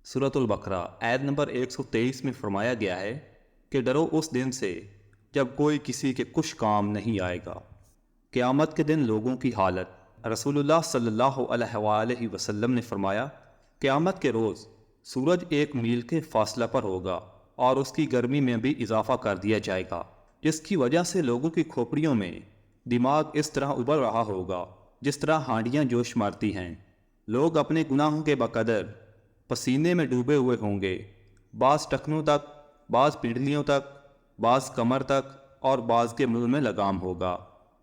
سورۃ البقرہ آیت نمبر 123 میں فرمایا گیا ہے کہ ڈرو اس دن سے جب کوئی کسی کے کچھ کام نہیں آئے گا۔ قیامت کے دن لوگوں کی حالت۔ رسول اللہ صلی اللہ علیہ وآلہ وسلم نے فرمایا، قیامت کے روز سورج 1 میل کے فاصلہ پر ہوگا اور اس کی گرمی میں بھی اضافہ کر دیا جائے گا، جس کی وجہ سے لوگوں کی کھوپڑیوں میں دماغ اس طرح ابل رہا ہوگا جس طرح ہانڈیاں جوش مارتی ہیں۔ لوگ اپنے گناہوں کے بقدر پسینے میں ڈوبے ہوئے ہوں گے، بعض ٹخنوں تک، بعض پنڈلیوں تک، بعض کمر تک اور بعض کے منہ میں لگام ہوگا۔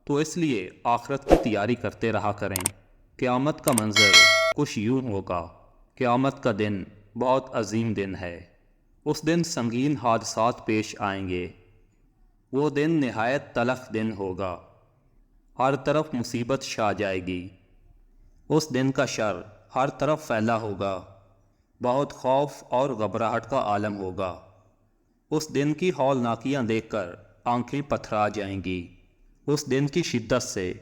تو اس لیے آخرت کی تیاری کرتے رہا کریں۔ قیامت کا منظر کچھ یوں ہوگا۔ قیامت کا دن بہت عظیم دن ہے۔ اس دن سنگین حادثات پیش آئیں گے۔ وہ دن نہایت تلخ دن ہوگا۔ ہر طرف مصیبت چھا جائے گی۔ اس دن کا شر ہر طرف پھیلا ہوگا۔ بہت خوف اور گھبراہٹ کا عالم ہوگا۔ اس دن کی ہولناکیاں دیکھ کر آنکھیں پتھرا جائیں گی۔ اس دن کی شدت سے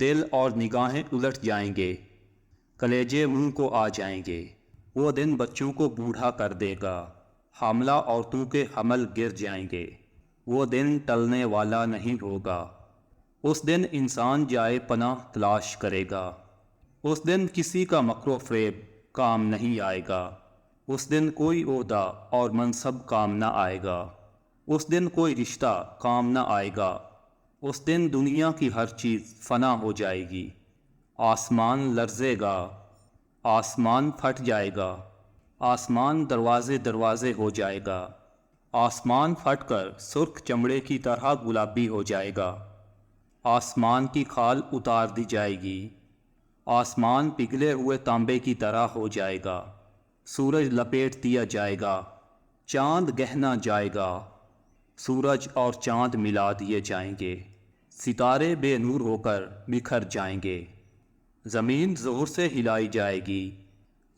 دل اور نگاہیں الٹ جائیں گے، کلیجے منہ کو آ جائیں گے۔ وہ دن بچوں کو بوڑھا کر دے گا، حاملہ عورتوں کے حمل گر جائیں گے۔ وہ دن ٹلنے والا نہیں ہوگا۔ اس دن انسان جائے پناہ تلاش کرے گا۔ اس دن کسی کا مکر و فریب کام نہیں آئے گا۔ اس دن کوئی عہدہ اور منصب کام نہ آئے گا۔ اس دن کوئی رشتہ کام نہ آئے گا۔ اس دن دنیا کی ہر چیز فنا ہو جائے گی۔ آسمان لرزے گا، آسمان پھٹ جائے گا، آسمان دروازے دروازے ہو جائے گا، آسمان پھٹ کر سرخ چمڑے کی طرح گلابی ہو جائے گا، آسمان کی کھال اتار دی جائے گی، آسمان پگھلے ہوئے تانبے کی طرح ہو جائے گا، سورج لپیٹ دیا جائے گا، چاند گہنا جائے گا، سورج اور چاند ملا دیے جائیں گے، ستارے بے نور ہو کر بکھر جائیں گے، زمین زور سے ہلائی جائے گی،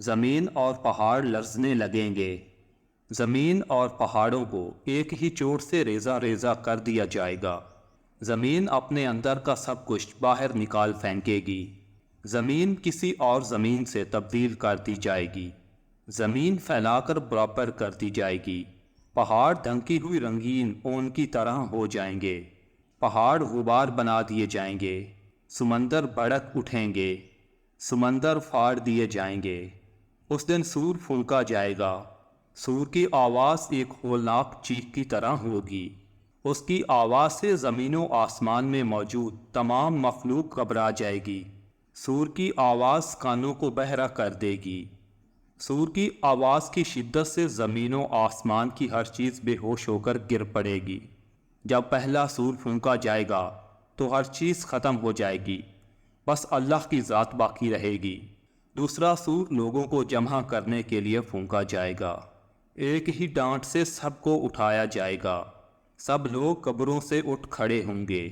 زمین اور پہاڑ لرزنے لگیں گے، زمین اور پہاڑوں کو ایک ہی چوٹ سے ریزہ ریزہ کر دیا جائے گا، زمین اپنے اندر کا سب کچھ باہر نکال پھینکے گی، زمین کسی اور زمین سے تبدیل کر دی جائے گی، زمین پھیلا کر برابر کر دی جائے گی، پہاڑ ڈھنکی ہوئی رنگین اون کی طرح ہو جائیں گے، پہاڑ غبار بنا دیے جائیں گے، سمندر بھڑک اٹھیں گے، سمندر پھاڑ دیے جائیں گے۔ اس دن سور پھونکا جائے گا، سور کی آواز ایک ہولناک چیخ کی طرح ہوگی۔ اس کی آواز سے زمین و آسمان میں موجود تمام مخلوق گھبرا جائے گی۔ سور کی آواز کانوں کو بہرا کر دے گی۔ سور کی آواز کی شدت سے زمین و آسمان کی ہر چیز بے ہوش ہو کر گر پڑے گی۔ جب پہلا سور پھونکا جائے گا تو ہر چیز ختم ہو جائے گی، بس اللہ کی ذات باقی رہے گی۔ دوسرا سور لوگوں کو جمع کرنے کے لیے پھونکا جائے گا۔ ایک ہی ڈانٹ سے سب کو اٹھایا جائے گا۔ سب لوگ قبروں سے اٹھ کھڑے ہوں گے۔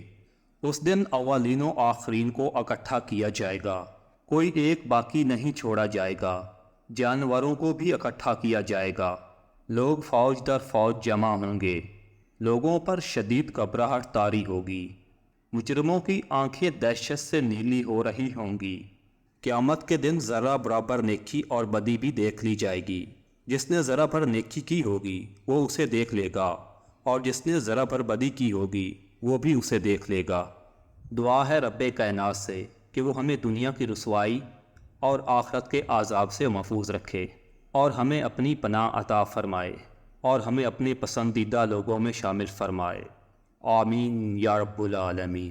اس دن اولین و آخرین کو اکٹھا کیا جائے گا، کوئی ایک باقی نہیں چھوڑا جائے گا۔ جانوروں کو بھی اکٹھا کیا جائے گا۔ لوگ فوج در فوج جمع ہوں گے۔ لوگوں پر شدید گھبراہٹ طاری ہوگی۔ مجرموں کی آنکھیں دہشت سے نیلی ہو رہی ہوں گی۔ قیامت کے دن ذرہ برابر نیکی اور بدی بھی دیکھ لی جائے گی۔ جس نے ذرہ بھر نیکی کی ہوگی وہ اسے دیکھ لے گا، اور جس نے ذرہ بھر بدی کی ہوگی وہ بھی اسے دیکھ لے گا۔ دعا ہے رب کائنات سے کہ وہ ہمیں دنیا کی رسوائی اور آخرت کے عذاب سے محفوظ رکھے، اور ہمیں اپنی پناہ عطا فرمائے، اور ہمیں اپنے پسندیدہ لوگوں میں شامل فرمائے۔ آمین یا رب العالمین۔